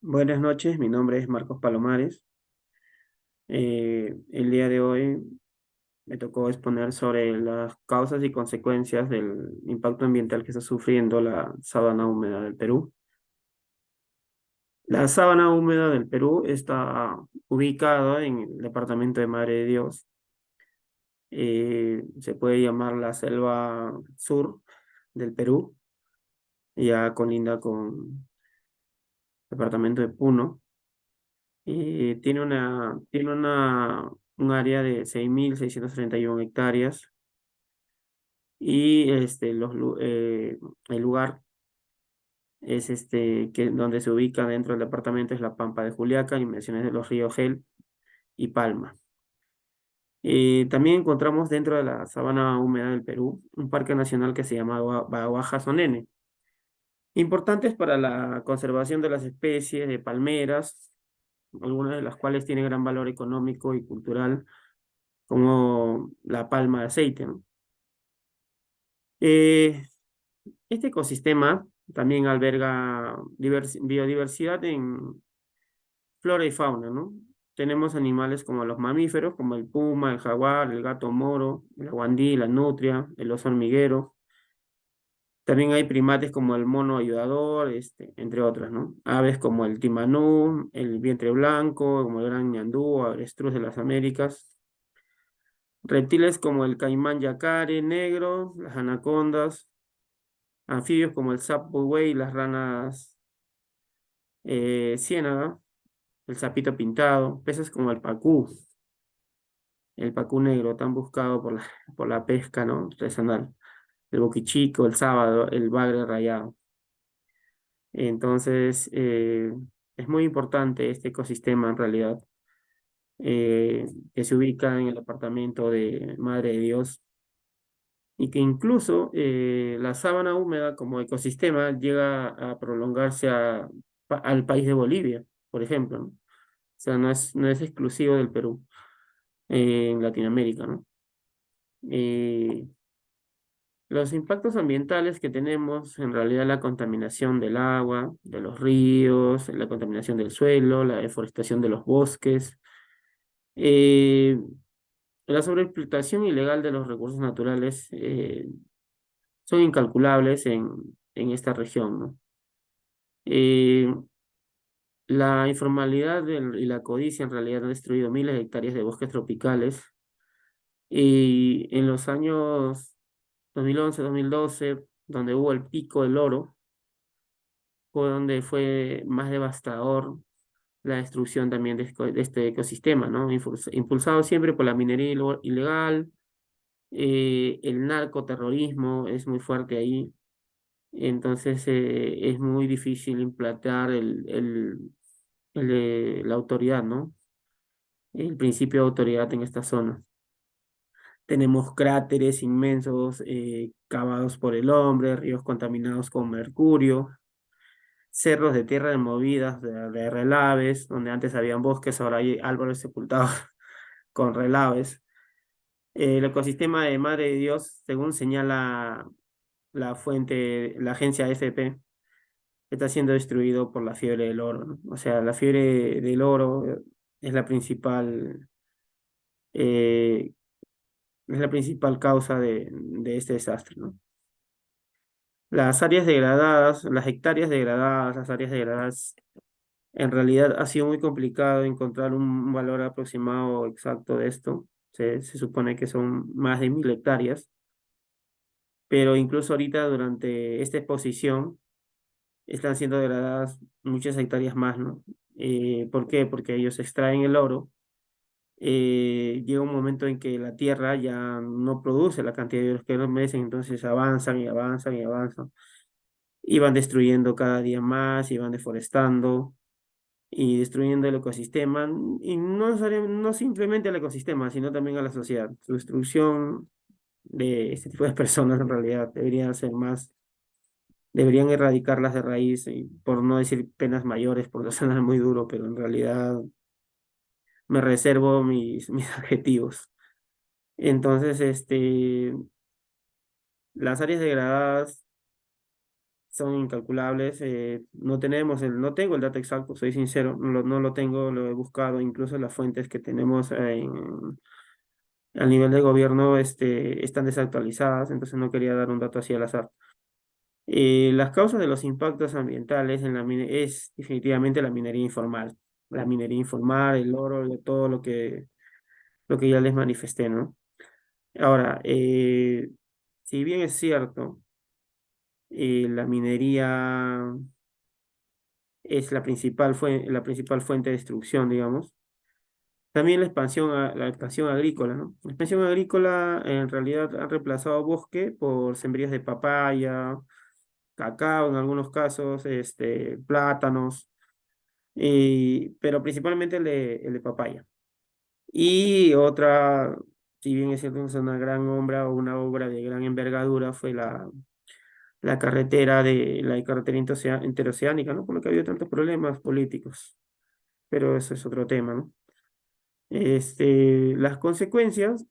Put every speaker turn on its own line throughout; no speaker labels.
Buenas noches, mi nombre es Marcos Palomares. El día de hoy me tocó exponer sobre las causas y consecuencias del impacto ambiental que está sufriendo la sabana húmeda del Perú. La sabana húmeda del Perú está ubicada en el departamento de Madre de Dios. Se puede llamar la selva sur del Perú, ya colinda con el departamento de Puno. Y un área de 6.631 hectáreas y el lugar es donde se ubica dentro del departamento es la Pampa de Juliaca, inmersiones de los ríos Gel y Palma. También encontramos dentro de la sabana húmeda del Perú un parque nacional que se llama Baguaja-Sonene, importantes para la conservación de las especies de palmeras, algunas de las cuales tienen gran valor económico y cultural como la palma de aceite, ¿no? Eh, este ecosistema también alberga biodiversidad en flora y fauna, ¿no? Tenemos animales como los mamíferos, como el puma, el jaguar, el gato moro, el aguandí, la nutria, el oso hormiguero. También hay primates como el mono ayudador, entre otras, ¿no? Aves como el timanú, el vientre blanco, como el gran ñandú, avestruz de las Américas. Reptiles como el caimán yacare negro, las anacondas, anfibios como el sapo buey, las ranas ciénaga, el sapito pintado, peces como el pacú negro, tan buscado por por la pesca, ¿no? Artesanal, el boquichico, el sábado, el bagre rayado. Entonces, es muy importante este ecosistema en realidad, que se ubica en el departamento de Madre de Dios y que incluso la sábana húmeda como ecosistema llega a prolongarse al país de Bolivia, por ejemplo, ¿no? O sea, no es exclusivo del Perú, en Latinoamérica, ¿no? Eh, los impactos ambientales que tenemos, en realidad la contaminación del agua, de los ríos, la contaminación del suelo, la deforestación de los bosques, eh, la sobreexplotación ilegal de los recursos naturales, son incalculables en esta región, ¿no? Eh, la informalidad y la codicia en realidad han destruido miles de hectáreas de bosques tropicales y en los años 2011, 2012, donde hubo el pico del oro, fue donde fue más devastador la destrucción también de este ecosistema, ¿no? Impulsado siempre por la minería ilegal, el narcoterrorismo es muy fuerte ahí. Entonces es muy difícil implantar la autoridad, ¿no? El principio de autoridad en esta zona. Tenemos cráteres inmensos cavados por el hombre, ríos contaminados con mercurio, cerros de tierra removidas de relaves, donde antes habían bosques, ahora hay árboles sepultados con relaves. El ecosistema de Madre de Dios, según señala la agencia AFP, está siendo destruido por la fiebre del oro, ¿no? O sea, la fiebre del oro eh, es la principal causa de este desastre, ¿no? Las áreas degradadas, las hectáreas degradadas, las áreas degradadas, en realidad ha sido muy complicado encontrar un valor aproximado exacto de esto. Se supone que son más de 1.000 hectáreas, pero incluso ahorita durante esta exposición están siendo degradadas muchas hectáreas más, ¿no? ¿Por qué? Porque ellos extraen el oro. Llega un momento en que la tierra ya no produce la cantidad de oro que ellos merecen, entonces avanzan y avanzan y avanzan. Y van destruyendo cada día más, y van deforestando y destruyendo el ecosistema. Y no simplemente el ecosistema, sino también a la sociedad. Su destrucción de este tipo de personas en realidad deberían erradicarlas de raíz, y por no decir penas mayores, porque suena muy duro, pero en realidad me reservo mis adjetivos. Entonces, las áreas degradadas son incalculables. No no tengo el dato exacto, soy sincero, no lo tengo, lo he buscado, incluso las fuentes que tenemos al nivel de gobierno están desactualizadas, entonces no quería dar un dato así al azar. Las causas de los impactos ambientales en es definitivamente la minería informal. La minería informal, el oro, todo lo que ya les manifesté, ¿no? Ahora, si bien es cierto, la minería es la principal fuente de destrucción, digamos. También la expansión agrícola, ¿no? La expansión agrícola en realidad ha reemplazado bosque por sembríos de papaya, cacao en algunos casos, plátanos, pero principalmente el de papaya. Y otra, si bien es cierto, es una gran obra o una obra de gran envergadura, fue la carretera interoceánica, ¿no? Por lo que ha habido tantos problemas políticos, pero eso es otro tema, ¿no? Las consecuencias,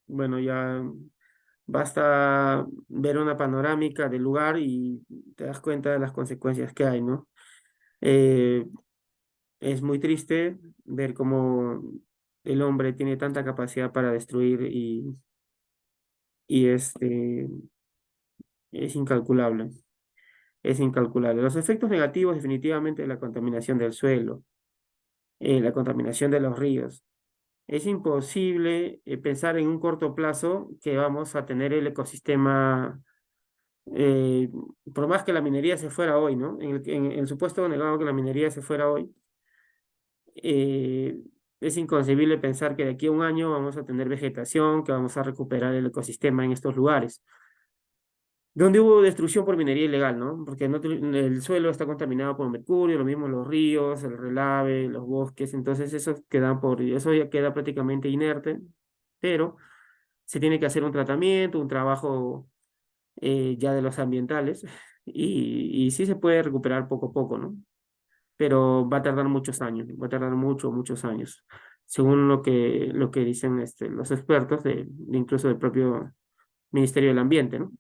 bueno, ya basta ver una panorámica del lugar y te das cuenta de las consecuencias que hay, ¿no? Eh, es muy triste ver cómo el hombre tiene tanta capacidad para destruir y es incalculable, es incalculable. Los efectos negativos definitivamente de la contaminación del suelo, la contaminación de los ríos. Es imposible pensar en un corto plazo que vamos a tener el ecosistema, eh, por más que la minería se fuera hoy, ¿no? En el supuesto negado que la minería se fuera hoy, eh, es inconcebible pensar que de aquí a un año vamos a tener vegetación, que vamos a recuperar el ecosistema en estos lugares. Donde hubo destrucción por minería ilegal, ¿no? Porque el suelo está contaminado por mercurio, lo mismo los ríos, el relave, los bosques, entonces eso ya queda prácticamente inerte, pero se tiene que hacer un tratamiento, un trabajo ya de los ambientales, y sí se puede recuperar poco a poco, ¿no? Pero va a tardar muchos años, va a tardar muchos años, según lo que dicen los expertos, incluso del propio Ministerio del Ambiente, ¿no?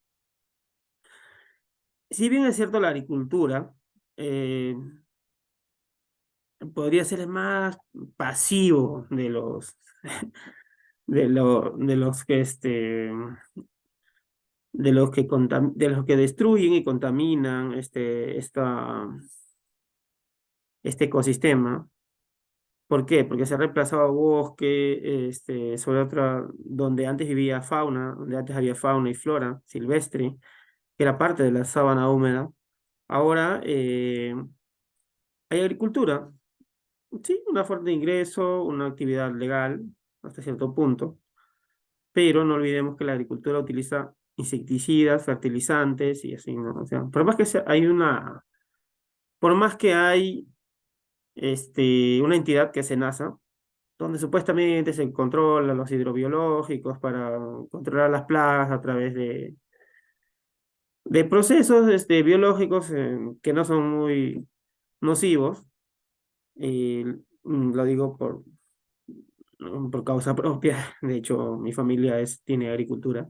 Si bien es cierto la agricultura, eh, podría ser el más pasivo de de los que de los que destruyen y contaminan este ecosistema. ¿Por qué? Porque se ha reemplazado bosque, sobre otra, donde antes vivía fauna, donde antes había fauna y flora silvestre, que era parte de la sábana húmeda. Ahora hay agricultura, sí, una fuente de ingreso, una actividad legal hasta cierto punto, pero no olvidemos que la agricultura utiliza insecticidas, fertilizantes y así, ¿no? O sea, por más que hay una entidad que es SENASA, donde supuestamente se controlan los hidrobiológicos para controlar las plagas a través de procesos biológicos que no son muy nocivos, y lo digo por causa propia. De hecho, mi familia tiene agricultura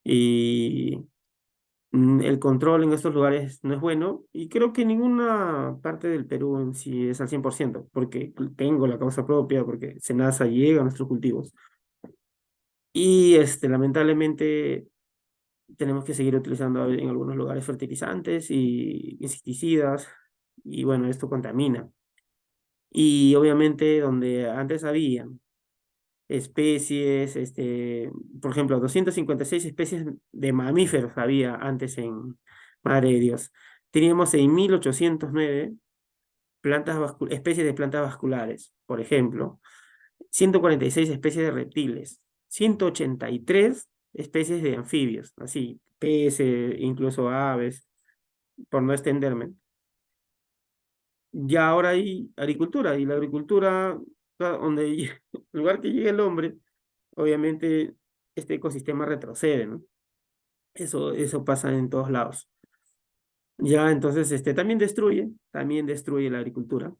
y el control en estos lugares no es bueno y creo que ninguna parte del Perú en sí es al 100% porque tengo la causa propia, porque SENASA llega a nuestros cultivos. Y lamentablemente tenemos que seguir utilizando en algunos lugares fertilizantes y insecticidas y bueno, esto contamina. Y obviamente donde antes había especies, por ejemplo, 256 especies de mamíferos había antes en Madre de Dios. Teníamos 6.809 especies de plantas vasculares, por ejemplo, 146 especies de reptiles, 183 especies de anfibios, así, peces, incluso aves, por no extenderme. Ya ahora hay agricultura, y la agricultura, el lugar que llegue el hombre, obviamente este ecosistema retrocede, ¿no? Eso pasa en todos lados. Ya, entonces, también destruye la agricultura.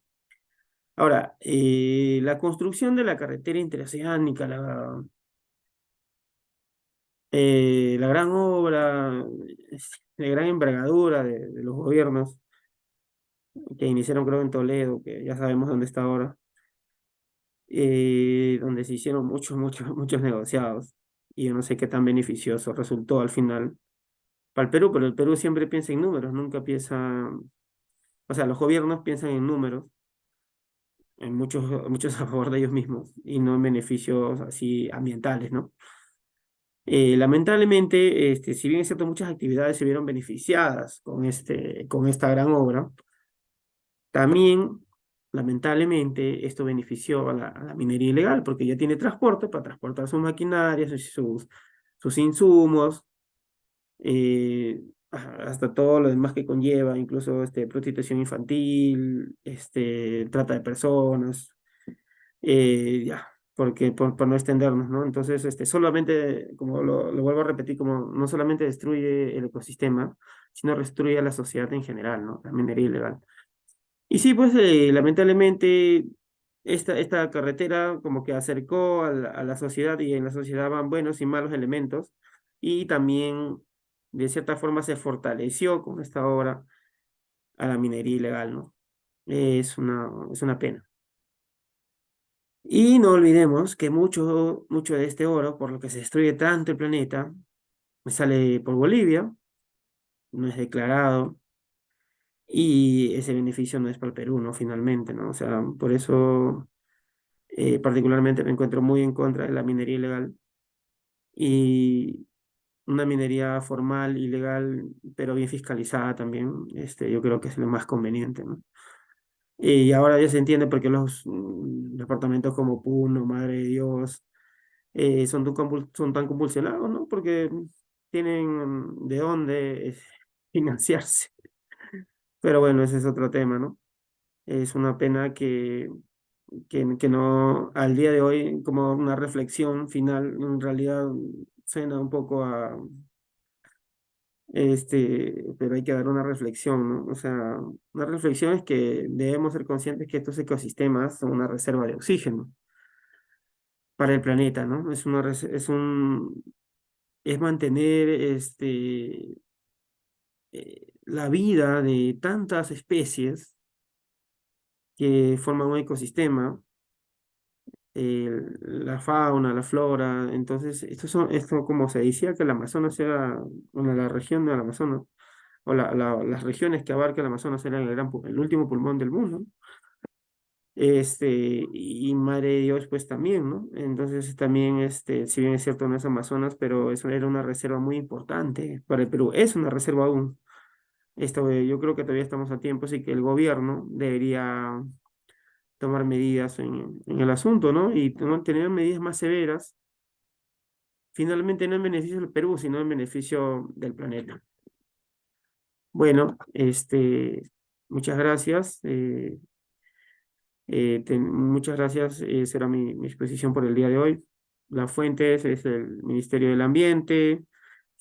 Ahora, la construcción de la carretera interoceánica, la gran obra, de gran envergadura de los gobiernos que iniciaron creo en Toledo, que ya sabemos dónde está ahora, donde se hicieron muchos, muchos, muchos negociados. Y yo no sé qué tan beneficioso resultó al final para el Perú, pero el Perú siempre piensa en números, nunca piensa, o sea, los gobiernos piensan en números, en muchos, muchos a favor de ellos mismos y no en beneficios así ambientales, ¿no? Lamentablemente, si bien es cierto, muchas actividades se vieron beneficiadas con esta gran obra, también, lamentablemente, esto benefició a la minería ilegal, porque ya tiene transporte para transportar sus maquinarias, sus insumos, hasta todo lo demás que conlleva, incluso prostitución infantil, trata de personas, ya, porque por no extendernos, ¿no? Entonces, solamente, como lo vuelvo a repetir, como no solamente destruye el ecosistema, sino destruye a la sociedad en general, ¿no? La minería ilegal. Y sí, pues lamentablemente esta carretera como que acercó a la sociedad y en la sociedad van buenos y malos elementos y también de cierta forma se fortaleció con esta obra a la minería ilegal, ¿no? Es una pena. Y no olvidemos que mucho, mucho de este oro, por lo que se destruye tanto el planeta, sale por Bolivia, no es declarado y ese beneficio no es para el Perú, ¿no? Finalmente, ¿no? O sea, por eso... particularmente me encuentro muy en contra de la minería ilegal y una minería formal, ilegal, pero bien fiscalizada también, yo creo que es lo más conveniente, ¿no? Y ahora ya se entiende por qué los departamentos como Puno, Madre de Dios, son tan convulsionados, ¿no? Porque tienen de dónde financiarse. Pero bueno, ese es otro tema, ¿no? Es una pena que no, al día de hoy, como una reflexión final, en realidad suena un poco a, pero hay que dar una reflexión, ¿no? O sea, una reflexión es que debemos ser conscientes que estos ecosistemas son una reserva de oxígeno para el planeta, ¿no? Es mantener, la vida de tantas especies que forman un ecosistema, la fauna, la flora. Entonces, esto como se decía que el Amazonas era, bueno, la región del Amazonas, o las regiones que abarca el Amazonas eran el último pulmón del mundo. Y Madre de Dios, pues también, ¿no? Entonces, también, si bien es cierto, no es Amazonas, pero eso era una reserva muy importante para el Perú. Es una reserva aún. Yo creo que todavía estamos a tiempo, así que el gobierno debería tomar medidas en el asunto, ¿no? Y tener medidas más severas, finalmente no en beneficio del Perú, sino en beneficio del planeta. Bueno, muchas gracias. Muchas gracias. Será mi exposición por el día de hoy. Las fuentes es el Ministerio del Ambiente,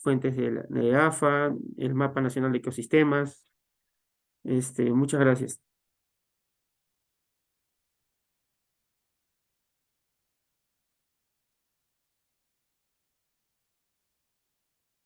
fuentes de AFA, el Mapa Nacional de Ecosistemas. Muchas gracias.